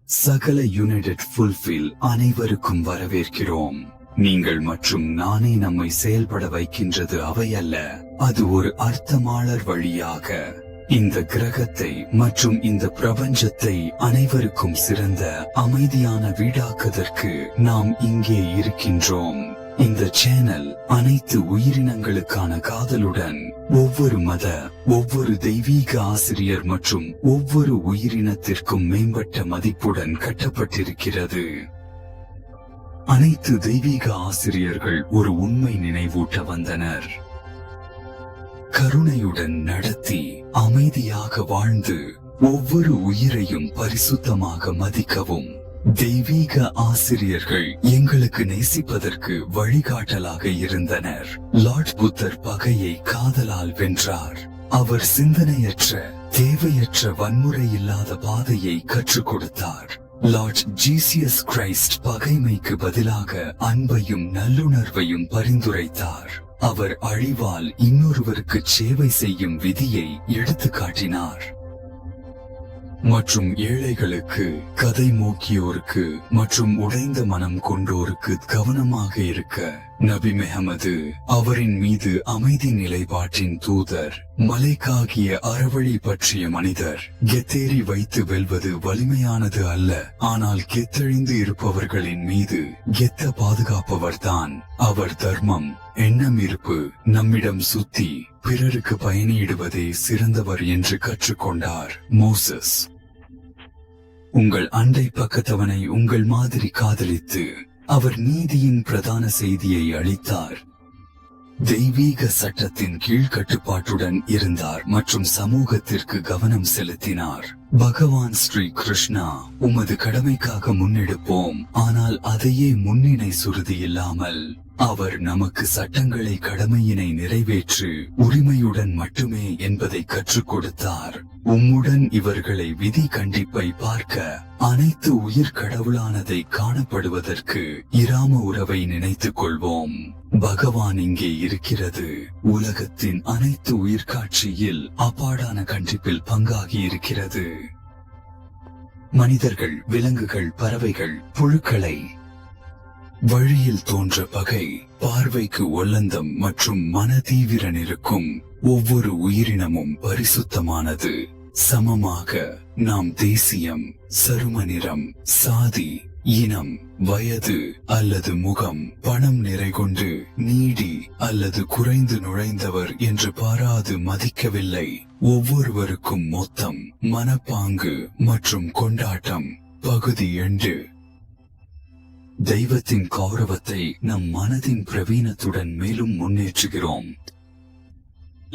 சகல United fulfil அனைவருக்கும் வரவேற்கிறோம். நீங்கள் மற்றும் நானே நம்மை செயல்பட வைக்கின்றது அவை அல்ல, அது ஒரு அர்த்தமாளர் வழியாக இந்த கிரகத்தை மற்றும் இந்த பிரபஞ்சத்தை அனைவருக்கும் சிறந்த அமைதியான வீடாக்குவதற்கு நாம் இங்கே இருக்கின்றோம். இந்த சேனல் அனைத்து உயிரினங்களுக்கான காதலுடன் ஒவ்வொரு மத, ஒவ்வொரு தெய்வீக ஆசிரியர் மற்றும் ஒவ்வொரு உயிரினத்திற்கும் மேம்பட்ட மதிப்புடன் கட்டப்பட்டிருக்கிறது. அனைத்து தெய்வீக ஆசிரியர்கள் ஒரு உண்மை நினைவூட்ட வந்தனர். கருணையுடன் நடத்தி அமைதியாக வாழ்ந்து ஒவ்வொரு உயிரையும் பரிசுத்தமாக மதிக்கவும். தெய்வீக ஆசிரியர்கள் எங்களுக்கு நேசிப்பதற்கு வழிகாட்டலாக இருந்தனர். லார்ட் புத்தர் பகையை காதலால் வென்றார். அவர் சிந்தனையற்ற, தேவையற்ற வன்முறை இல்லாத பாதையை கற்றுக் கொடுத்தார். லார்ட் ஜீசஸ் கிரைஸ்ட் பகைமைக்கு பதிலாக அன்பையும் நல்லுணர்வையும் பரிந்துரைத்தார். அவர் அழிவால் இன்னொருவருக்கு சேவை செய்யும் விதியை எடுத்து காட்டினார். மற்றும் ஏழைகளுக்கு, கதை மூக்கியோருக்கு மற்றும் உடைந்த மனம் கொண்டோருக்கு கவனமாக இருக்க நபி முஹம்மது அவரின் மீது அமைதி நிலைப்பாட்டின் தூதர், மலைக்காகிய அறவழி பற்றிய மனிதர். கெத்தேறி வைத்து வெல்வது வலிமையானது அல்ல, ஆனால் கெத்தழிந்து இருப்பவர்களின் மீது கெத்த பாதுகாப்பவர்தான். அவர் தர்மம், எண்ணம் இருப்பு நம்மிடம் சுத்தி பிறருக்கு பயணியிடுவதே சிறந்தவர் என்று கற்றுக்கொண்டார். மோசஸ் உங்கள் அண்டை பக்கத்தவனை உங்கள் மாதிரி காதலித்து அவர் நீதியின் பிரதான செய்தியை அளித்தார். தெய்வீக சட்டத்தின் கீழ்கட்டுப்பாட்டுடன் இருந்தார் மற்றும் சமூகத்திற்கு கவனம் செலுத்தினார். பகவான் ஸ்ரீ கிருஷ்ணா, உமது கடமைக்காக முன்னெடுப்போம், ஆனால் அதையே முன்னினை சுருதி இல்லாமல். அவர் நமக்கு சட்டங்களை கடமையினை நிறைவேற்று உரிமையுடன் மட்டுமே என்பதை கற்றுக் கொடுத்தார். உம்முடன் இவர்களை விதி கண்டிப்பை பார்க்க அனைத்து உயிர் கடவுளானதை காணப்படுவதற்கு இராம உறவை நினைத்துக் கொள்வோம். பகவான் இங்கே இருக்கிறது. உலகத்தின் அனைத்து உயிர்காட்சியில் அப்பாடான கண்டிப்பில் பங்காகி இருக்கிறது. மனிதர்கள், விலங்குகள், பறவைகள், புழுக்களை வழியில் தோன்ற பகை, பார்வைக்கு ஒல்லந்தம் மற்றும் மனதீவிரன் இருக்கும் ஒவ்வொரு உயிரினமும் பரிசுத்தமானது. சமமாக நாம் தேசியம், சரும நிறம், சாதி, இனம், வயது அல்லது முகம், பணம் நிறை கொண்டு நீடி அல்லது குறைந்து நுழைந்தவர் என்று பாராது மதிக்கவில்லை. ஒவ்வொருவருக்கும் மொத்தம், மனப்பாங்கு மற்றும் கொண்டாட்டம். பகுதி 2. தெய்வத்தின் கௌரவத்தை நம் மனதின் பிரவீனத்துடன் மேலும் முன்னேற்றுகிறோம்.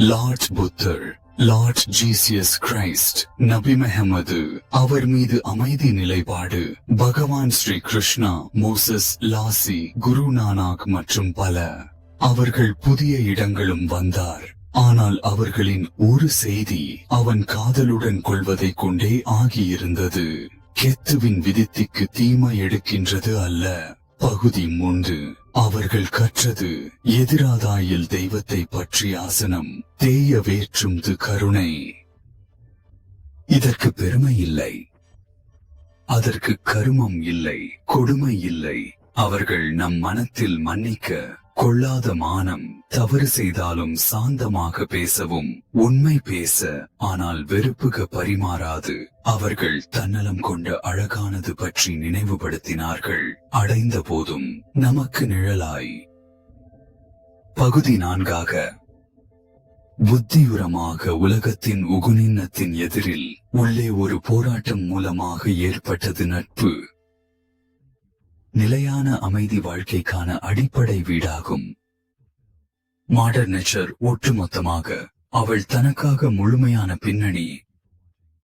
லார்ட் புத்தர், லார்ட் ஜீசஸ் கிரைஸ்ட், நபி முஹம்மது அவர் மீது அமைதி நிலைப்பாடு, பகவான் ஸ்ரீ கிருஷ்ணா, மோசஸ், லாசி, குரு நானாக் மற்றும் பல. அவர்கள் புதிய இடங்களும் வந்தார், ஆனால் அவர்களின் ஒரு செய்தி அவன் காதலுடன் கொள்வதை கொண்டே ஆகியிருந்தது. கெத்துவின் விதித்திக்கு தீமை எடுக்கின்றது அல்ல. பகுதி 3. அவர்கள் கற்றது எதிராதாயில் தெய்வத்தை பற்றி ஆசனம் தேய வேற்றும் கருணை. இதற்கு பெருமை இல்லை, அதற்கு கருமம் இல்லை, கொடுமை இல்லை. அவர்கள் நம் மனத்தில் மன்னிக்க கொள்ளாத மானம், தவறு செய்தாலும் சாந்தமாக பேசவும், உண்மை பேச ஆனால் வெறுப்புக பரிமாறாது. அவர்கள் தன்னலம் கொண்ட அழகானது பற்றி நினைவுபடுத்தினார்கள், அடைந்த போதும் நமக்கு நிழலாய். பகுதி 4. புத்தியுரமாக உலகத்தின் உகுநின்னத்தின் எதிரில் உள்ளே ஒரு போராட்டம் மூலமாக ஏற்பட்டது நட்பு. நிலையான அமைதி வாழ்க்கைக்கான அடிப்படை வீடாகும். மாடர்ன் நேச்சர் ஒட்டுமொத்தமாக அவள் தனக்காக முழுமையான பின்னணி